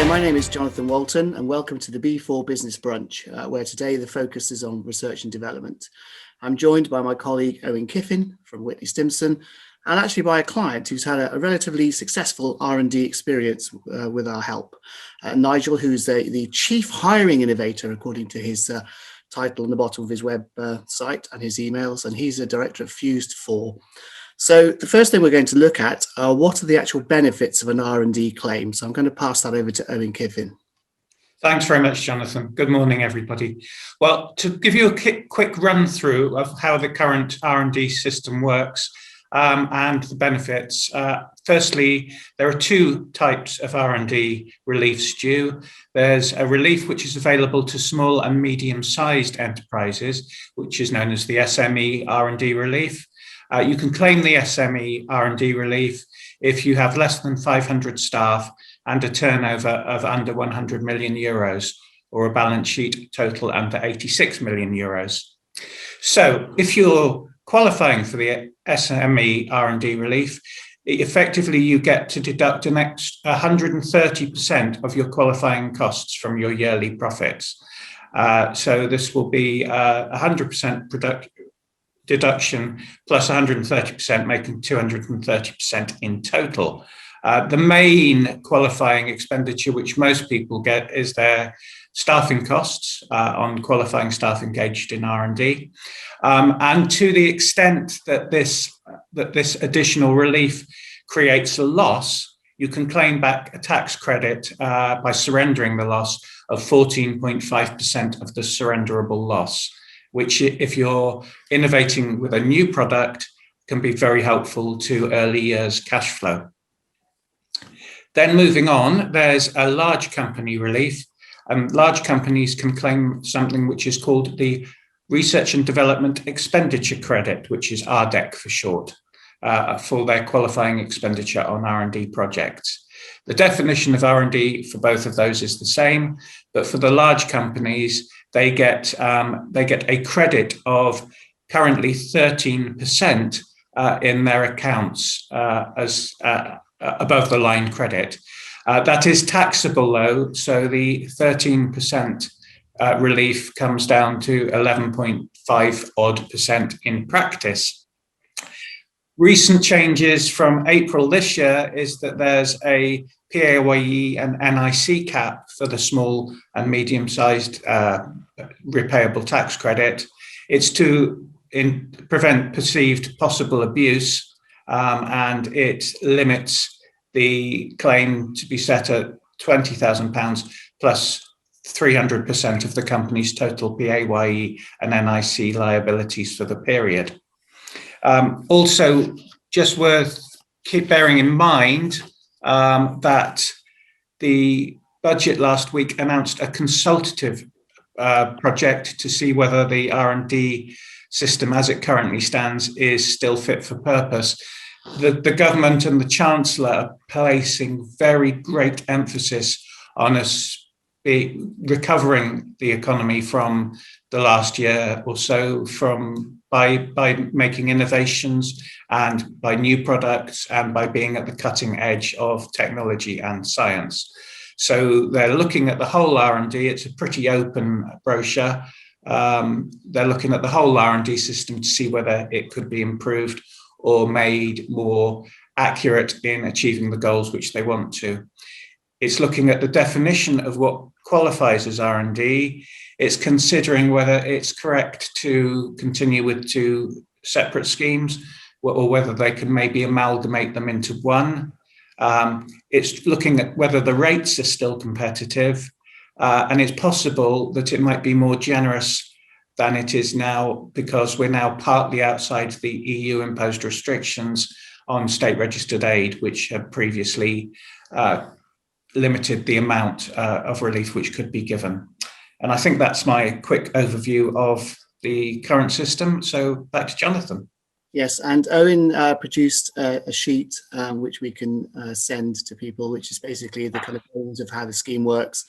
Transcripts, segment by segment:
My name is Jonathan Walton, and welcome to the B4 Business Brunch, where today the focus is on research and development. I'm joined by my colleague Owen Kiffin from Whitley Stimpson, and actually by a client who's had a relatively successful R&D experience with our help. Nigel, who's the Chief Hiring Innovator, according to his title on the bottom of his web site and his emails, and he's a director of Fused 4. So the first thing we're going to look at are what are the actual benefits of an R&D claim. So I'm going to pass that over to Owen Kiffin. Thanks very much, Jonathan. Good morning, everybody. Well, to give you a quick run through of how the current R&D system works and the benefits. Firstly, there are two types of R&D reliefs due. There's a relief which is available to small and medium-sized enterprises, which is known as the SME R&D relief. You can claim the SME R&D relief if you have less than 500 staff and a turnover of under 100 million euros, or a balance sheet total under 86 million euros. So if you're qualifying for the SME R&D relief, effectively you get to deduct an extra 130% of your qualifying costs from your yearly profits. So this will be 100% deduction plus 130%, making 230% in total. The main qualifying expenditure which most people get is their staffing costs on qualifying staff engaged in R&D. And to the extent that this additional relief creates a loss, you can claim back a tax credit by surrendering the loss of 14.5% of the surrenderable loss, which, if you're innovating with a new product, can be very helpful to early years cash flow. Then moving on, there's a large company relief. Large companies can claim something which is called the Research and Development Expenditure Credit, which is RDEC for short, for their qualifying expenditure on R&D projects. The definition of R&D for both of those is the same, but for the large companies, they get a credit of currently 13% in their accounts as above the line credit. That is taxable though, so the 13% relief comes down to 11.5 odd percent in practice. Recent changes from April this year is that there's a PAYE and NIC cap for the small and medium-sized repayable tax credit. It's to prevent perceived possible abuse, and it limits the claim to be set at £20,000 plus 300% of the company's total PAYE and NIC liabilities for the period. Also, just worth bearing in mind that the budget last week announced a consultative project to see whether the R&D system as it currently stands is still fit for purpose. The government and the Chancellor are placing very great emphasis on us recovering the economy from the last year or so by making innovations and by new products and by being at the cutting edge of technology and science. So they're looking at the whole R&D. It's a pretty open brochure. They're looking at the whole R&D system to see whether it could be improved or made more accurate in achieving the goals which they want to. It's looking at the definition of what qualifies as R&D. It's considering whether it's correct to continue with two separate schemes or whether they can maybe amalgamate them into one. It's looking at whether the rates are still competitive, and it's possible that it might be more generous than it is now because we're now partly outside the EU imposed restrictions on state registered aid, which have previously limited the amount of relief which could be given. And I think that's my quick overview of the current system. So back to Jonathan. Yes, and Owen produced a sheet which we can send to people, which is basically the kind of bones of how the scheme works,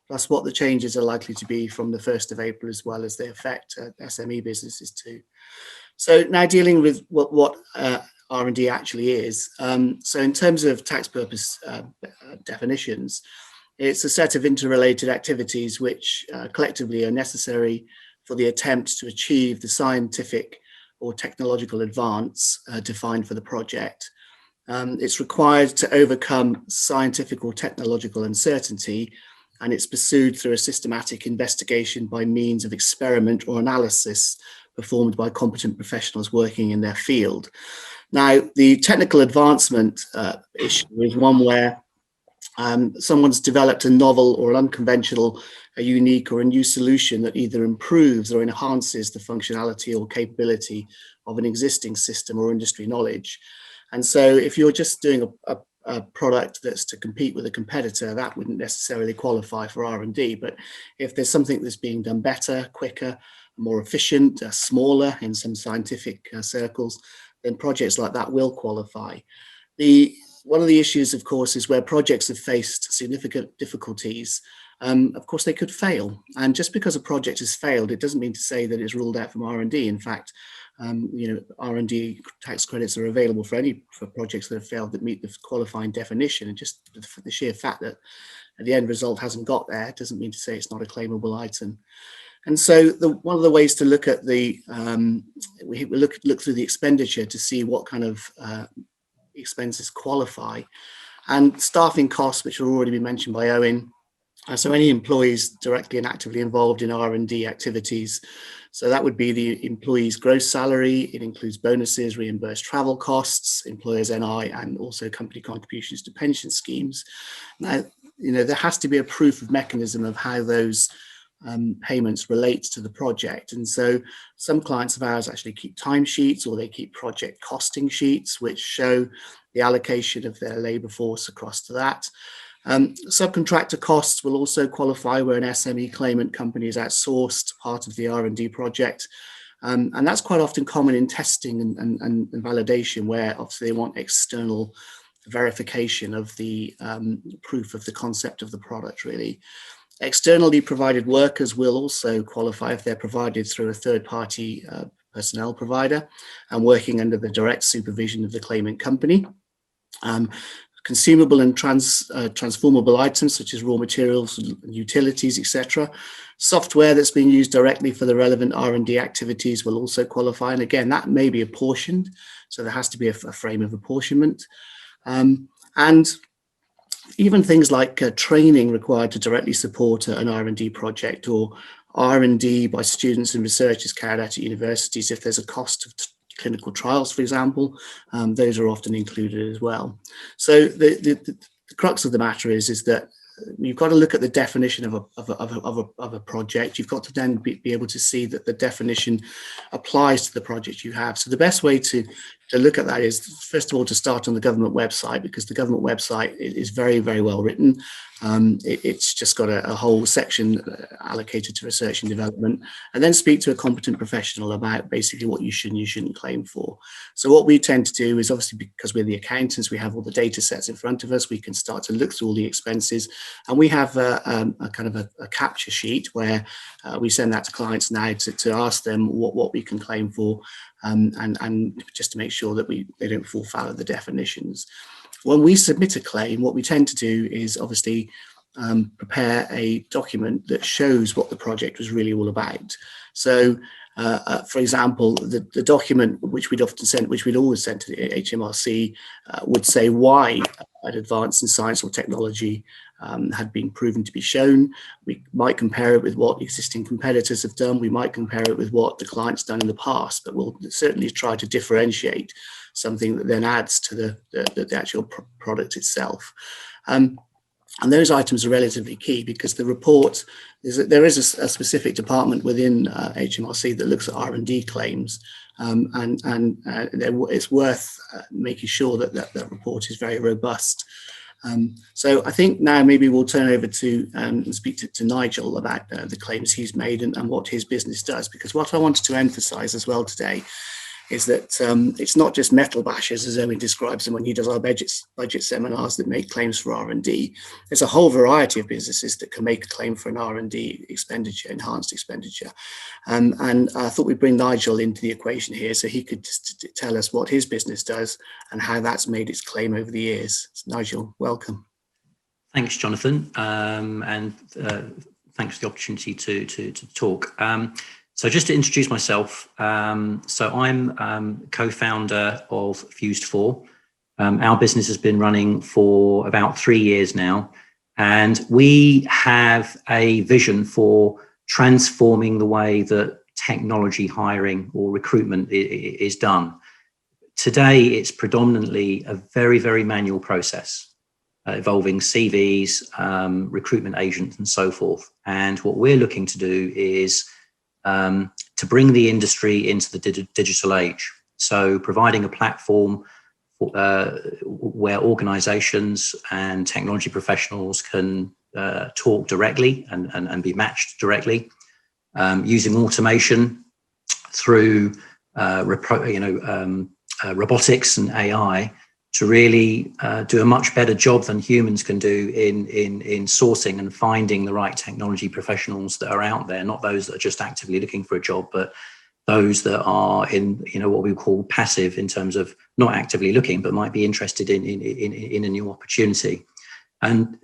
plus what the changes are likely to be from the 1st of April, as well as they affect SME businesses too. So now dealing with what R&D actually is. So in terms of tax purpose definitions, It's a set of interrelated activities which collectively are necessary for the attempt to achieve the scientific or technological advance defined for the project. It's required to overcome scientific or technological uncertainty, and it's pursued through a systematic investigation by means of experiment or analysis performed by competent professionals working in their field. Now, the technical advancement issue is one where someone's developed a novel or an unconventional, a unique or a new solution that either improves or enhances the functionality or capability of an existing system or industry knowledge. And so if you're just doing a product that's to compete with a competitor, that wouldn't necessarily qualify for R&D. But if there's something that's being done better, quicker, more efficient, smaller in some scientific circles, then projects like that will qualify. One of the issues, of course, is where projects have faced significant difficulties. Of course, they could fail. And just because a project has failed, it doesn't mean to say that it's ruled out from R&D. In fact, R&D tax credits are available for projects that have failed that meet the qualifying definition. And just for the sheer fact that the end result hasn't got there doesn't mean to say it's not a claimable item. And so one of the ways to look at we look through the expenditure to see what kind of expenses qualify, and staffing costs, which have already been mentioned by Owen. So any employees directly and actively involved in R&D activities. So that would be the employee's gross salary. It includes bonuses, reimbursed travel costs, employers' NI, and also company contributions to pension schemes. Now, there has to be a proof of mechanism of how those payments relate to the project. And so some clients of ours actually keep timesheets, or they keep project costing sheets, which show the allocation of their labour force across to that. Subcontractor costs will also qualify where an SME claimant company is outsourced part of the R&D project. And that's quite often common in testing and validation, where obviously they want external verification of the proof of the concept of the product, really. Externally provided workers will also qualify if they're provided through a third-party personnel provider and working under the direct supervision of the claimant company. Consumable and transformable items such as raw materials, utilities, etc. Software that's being used directly for the relevant R&D activities will also qualify. And again, that may be apportioned, so there has to be a frame of apportionment. And even things like training required to directly support an R&D project, or R&D by students and researchers carried out at universities. If there's a cost of clinical trials, for example, those are often included as well. So the crux of the matter is that you've got to look at the definition of a project. You've got to then be able to see that the definition applies to the project you have. So the best way to look at that is, first of all, to start on the government website, because the government website is very, very well written. It's just got a whole section allocated to research and development, and then speak to a competent professional about basically what you should and you shouldn't claim for. So what we tend to do is, obviously, because we're the accountants, we have all the data sets in front of us. We can start to look through all the expenses, and we have a kind of a capture sheet where we send that to clients now to ask them what we can claim for, and just to make sure that they don't fall foul of the definitions. When we submit a claim, what we tend to do is obviously prepare a document that shows what the project was really all about. So, for example, the document which we'd always send to the HMRC would say why an advance in science or technology had been proven to be shown. We might compare it with what existing competitors have done. We might compare it with what the client's done in the past, but we'll certainly try to differentiate something that then adds to the actual product itself. And those items are relatively key, because the report there is a specific department within HMRC that looks at R&D claims, and it's worth making sure that report is very robust. So I think now maybe we'll turn over to and speak to Nigel about the claims he's made and what his business does, because what I wanted to emphasize as well today is that it's not just metal bashers, as Owen describes them when he does our budget seminars, that make claims for R&D. There's a whole variety of businesses that can make a claim for an R&D expenditure, enhanced expenditure. And I thought we'd bring Nigel into the equation here so he could just tell us what his business does and how that's made its claim over the years. So Nigel, welcome. Thanks, Jonathan, and thanks for the opportunity to talk. So just to introduce myself, so I'm co-founder of Fused 4. Our business has been running for about 3 years now, and we have a vision for transforming the way that technology hiring or recruitment is done. Today, it's predominantly a very, very manual process involving CVs, recruitment agents, and so forth. And what we're looking to do is to bring the industry into the digital age. So providing a platform where organizations and technology professionals can talk directly and be matched directly, using automation through robotics and AI to really do a much better job than humans can do in sourcing and finding the right technology professionals that are out there, not those that are just actively looking for a job, but those that are in what we call passive, in terms of not actively looking, but might be interested in a new opportunity. And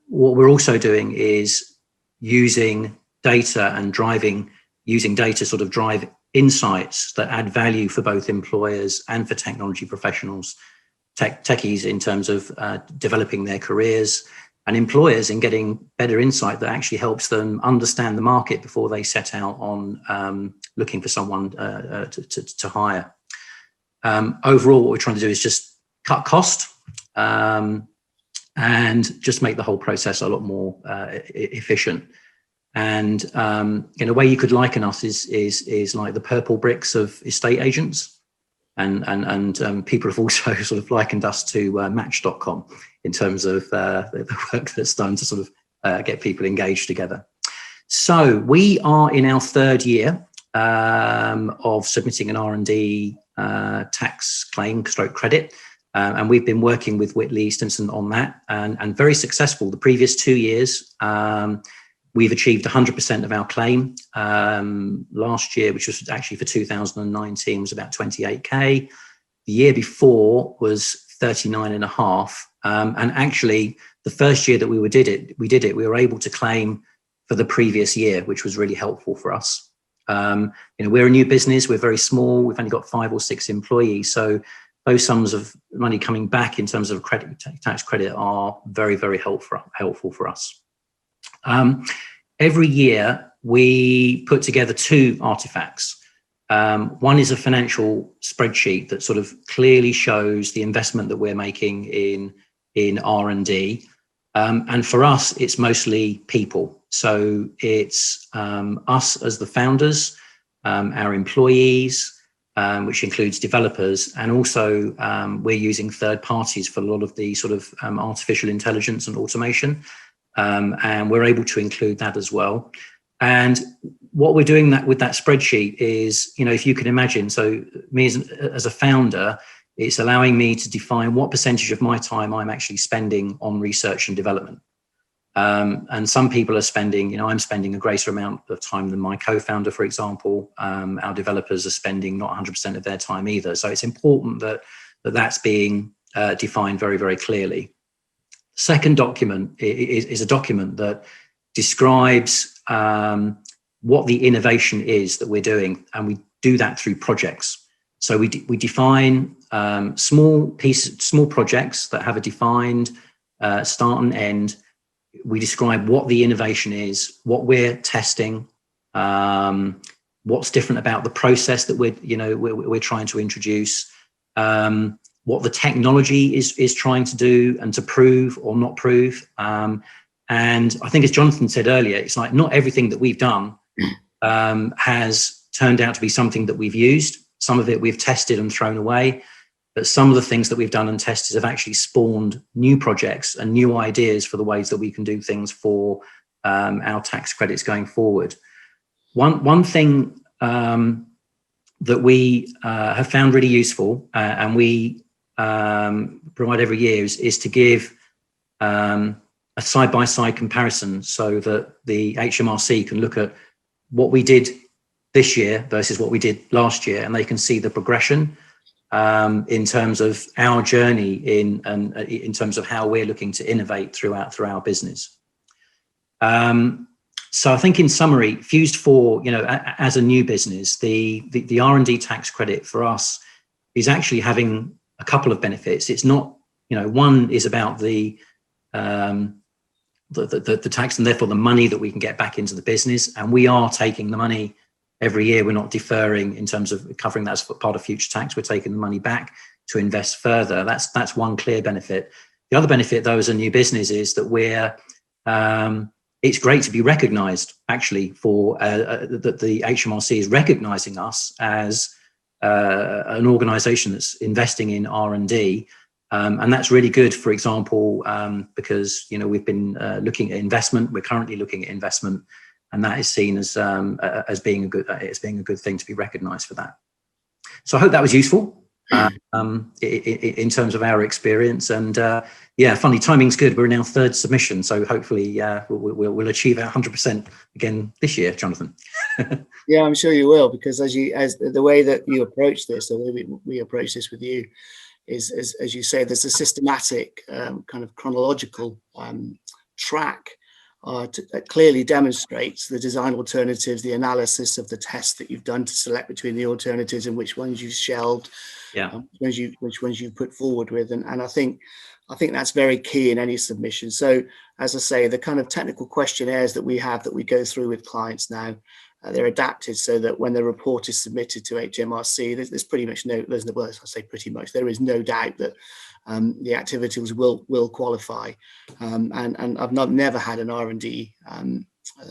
what we're also doing is using data and using data sort of drive insights that add value for both employers and for technology professionals, techies in terms of developing their careers, and employers in getting better insight that actually helps them understand the market before they set out on looking for someone to hire. Overall, what we're trying to do is just cut cost and just make the whole process a lot more efficient. And in a way, you could liken us is like the purple bricks of estate agents, and people have also sort of likened us to Match.com in terms of the work that's done to sort of get people engaged together. So we are in our 3rd year of submitting an R&D tax claim stroke credit. And we've been working with Whitley Stimpson on that, and very successful. The previous 2 years, we've achieved 100% of our claim. Last year, which was actually for 2019, was about 28K. The year before was 39.5. And actually, the first year that we did it, we were able to claim for the previous year, which was really helpful for us. We're a new business. We're very small. We've only got 5 or 6 employees. So those sums of money coming back in terms of tax credit are very, very helpful for us. Every year we put together 2 artifacts. One is a financial spreadsheet that sort of clearly shows the investment that we're making in R&D. And for us, it's mostly people. So it's us as the founders, our employees, which includes developers, and also we're using third parties for a lot of the sort of artificial intelligence and automation. And we're able to include that as well. And what we're doing with that spreadsheet is, if you can imagine, so me as a founder, it's allowing me to define what percentage of my time I'm actually spending on research and development. And some people are spending, I'm spending a greater amount of time than my co-founder, for example. Our developers are spending not 100% of their time either. So it's important that that's being defined very, very clearly. Second document is a document that describes what the innovation is that we're doing, and we do that through projects. So we define small projects that have a defined start and end. We describe what the innovation is, what we're testing, what's different about the process that we're trying to introduce, what the technology is trying to do and to prove or not prove. And I think, as Jonathan said earlier, it's like not everything that we've done has turned out to be something that we've used. Some of it we've tested and thrown away, but some of the things that we've done and tested have actually spawned new projects and new ideas for the ways that we can do things for our tax credits going forward. One thing that we have found really useful, and we provide every year, is to give a side-by-side comparison so that the HMRC can look at what we did this year versus what we did last year, and they can see the progression. in terms of our journey in terms of how we're looking to innovate through our business. So I think in summary, Fused 4, as a new business, the R&D tax credit for us is actually having a couple of benefits. It's not, one is about the tax and therefore the money that we can get back into the business. And we are taking the money every year. We're not deferring in terms of covering that as part of future tax. We're taking the money back to invest further. That's one clear benefit. The other benefit, though, as a new business is that it's great to be recognised, actually, for that the HMRC is recognising us as an organisation that's investing in R&D. And that's really good, for example, because we've been looking at investment. We're currently looking at investment, and that is seen as being a good thing to be recognised for that. So I hope that was useful in terms of our experience. And funny timing's good. We're in our third submission, so hopefully we'll achieve 100% again this year, Jonathan. Yeah, I'm sure you will, because as the way that you approach this, the way we approach this with you, is as you say, there's a systematic kind of chronological track that clearly demonstrates the design alternatives, the analysis of the test that you've done to select between the alternatives and which ones you've shelved, which ones you've put forward with, and I think that's very key in any submission. So as I say, the kind of technical questionnaires that we go through with clients now, they're adapted so that when the report is submitted to HMRC, there's pretty much there is no doubt that the activities will qualify. And I've never had an R&D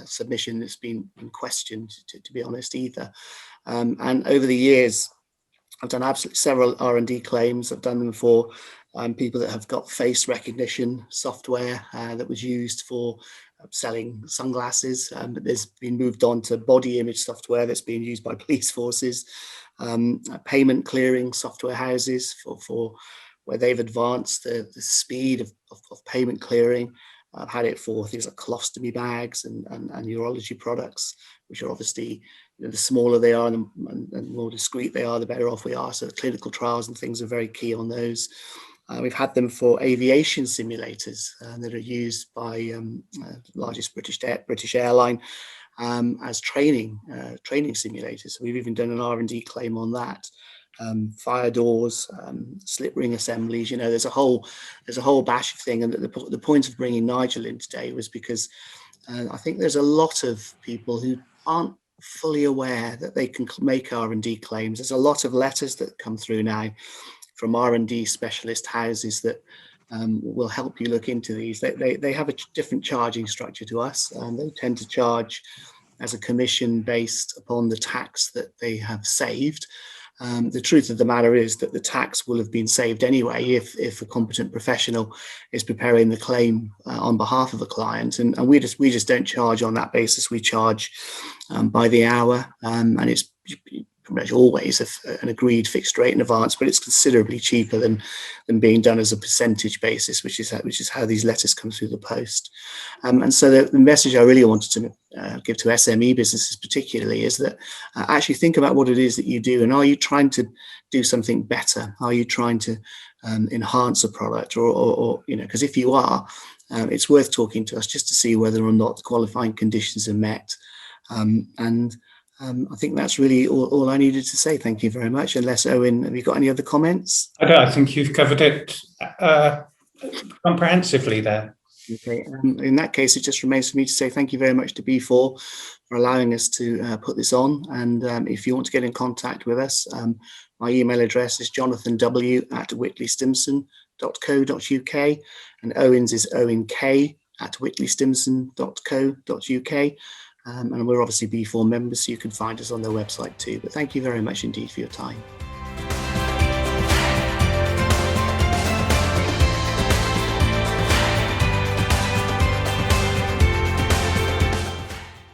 submission that's been questioned, to be honest, either. And over the years, I've done absolutely several R&D claims. I've done them for people that have got face recognition software that was used for selling sunglasses, but there's been moved on to body image software that's being used by police forces, payment clearing software houses for where they've advanced the speed of payment clearing. I've had it for things like colostomy bags and urology products, which are obviously, the smaller they are and more discreet they are, the better off we are. So clinical trials and things are very key on those. We've had them for aviation simulators that are used by the largest British airline as training simulators. So we've even done an R&D claim on that. Fire doors, slip ring assemblies. There's a whole bash of thing. And the point of bringing Nigel in today was because I think there's a lot of people who aren't fully aware that they can make R&D claims. There's a lot of letters that come through now from R&D specialist houses that will help you look into these. They have a different charging structure to us, and they tend to charge as a commission based upon the tax that they have saved. The truth of the matter is that the tax will have been saved anyway if a competent professional is preparing the claim on behalf of a client, and we just don't charge on that basis. We charge by the hour, and it's pretty much always an agreed fixed rate in advance, but it's considerably cheaper than being done as a percentage basis, which is how these letters come through the post. And so the message I really wanted to give to SME businesses particularly is that actually think about what it is that you do, and are you trying to do something better? Are you trying to enhance a product, or because if you are, it's worth talking to us just to see whether or not the qualifying conditions are met. I think that's really all I needed to say. Thank you very much. Unless, Owen, have you got any other comments? I think you've covered it comprehensively there. Okay. In that case, it just remains for me to say thank you very much to B4 for allowing us to put this on. And if you want to get in contact with us, my email address is jonathan.w@whitleystimpson.co.uk, and Owen's is owenk@whitleystimpson.co.uk. And we're obviously B4 members, so you can find us on their website too. But thank you very much indeed for your time.